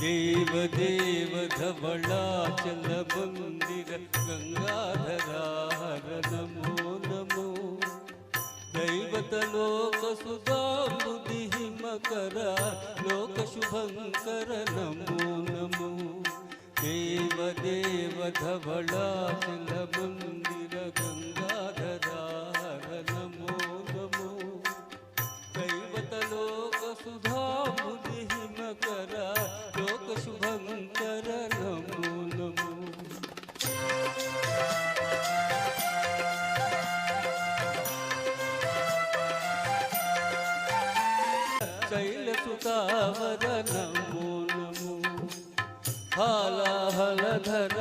देव देव धवलाचल मंदिर गंगाधरा हर नमो नमो दैवतलोक सुधाबुद्धि मकर लोक शुभंकर नमो नमो देव देव धवलाचल मंदिर गंगाधरा हर नमो नमो दैवतलोक सुधाबुद्धि मकर लोक शुभंकर नमो नमो शैलसुतावर नमो नमो हालाहलधर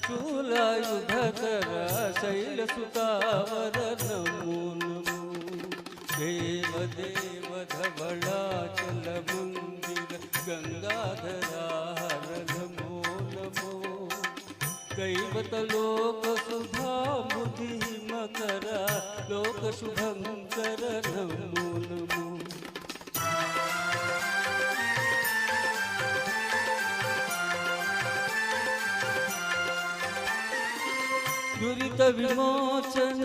शूलायुधकर शैलसुतावर नमो नमो देव देव धवलाचल मंदिर गंगाधरा हर नमो नमो दैवतलोक सुधाबुद्धि मकर लोक शुभंकर नमो नमो दुरित विमोचन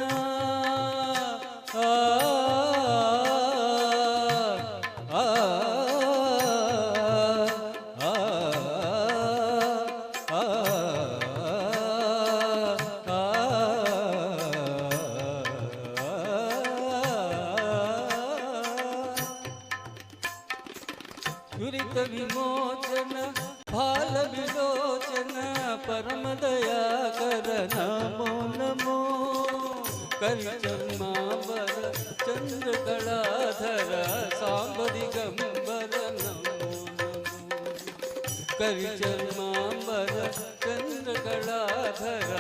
दुरित विमोचन भाल विलोचन परम दया कर नमो नमो करिचर्मांबर चंद्र कलाधर सांब दिगंबर नमो नमो करिचर्मांबर चंद्र कलाधर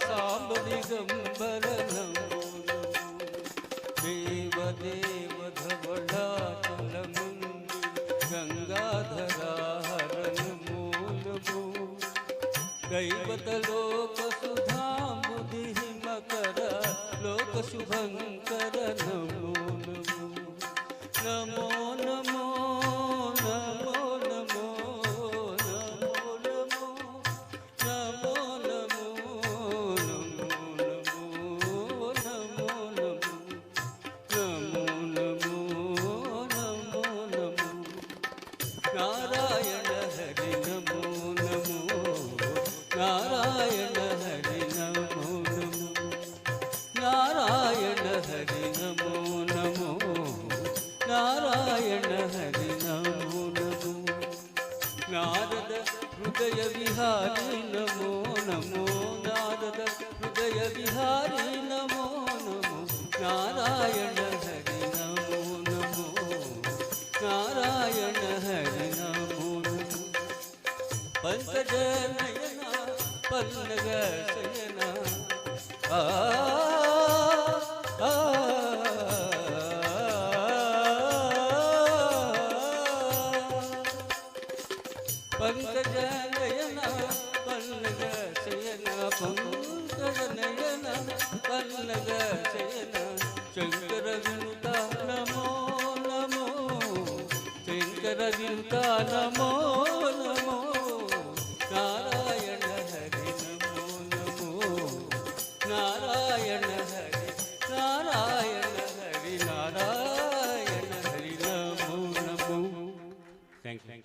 सांब दिगंबर नमो नमो देव देव धवलाचल गंगाधरा हर नमो नमो दैवतलोक सुधाबुद्धि मकर लोक शुभंकर नमो नमो नमो नमो नमो नमो नमो नमो नमो नमो नमो नमो नमो नमो नमो नमो नारायण हरि नमो नमो नारायण हरि नमो नमो नारायण हरि नमो नमो नारायण हरि नमो नमो नारद हृदय विहारी नमो नमो नारद हृदय विहारी नमो नमो नारायण हरि नमो नमो नारायण हरि नमो नमो पंकज नयना पल्लव शयना पंकज नयना पल्लव शयना पंकज नयना पल्लव शयना शंकर विनुता नमो नमो शंकर विनुता नमो नमो नारायण हरि नमो नमो नारायण हरि नारायण हरि नारायण हरि नमो नमो थैंक यू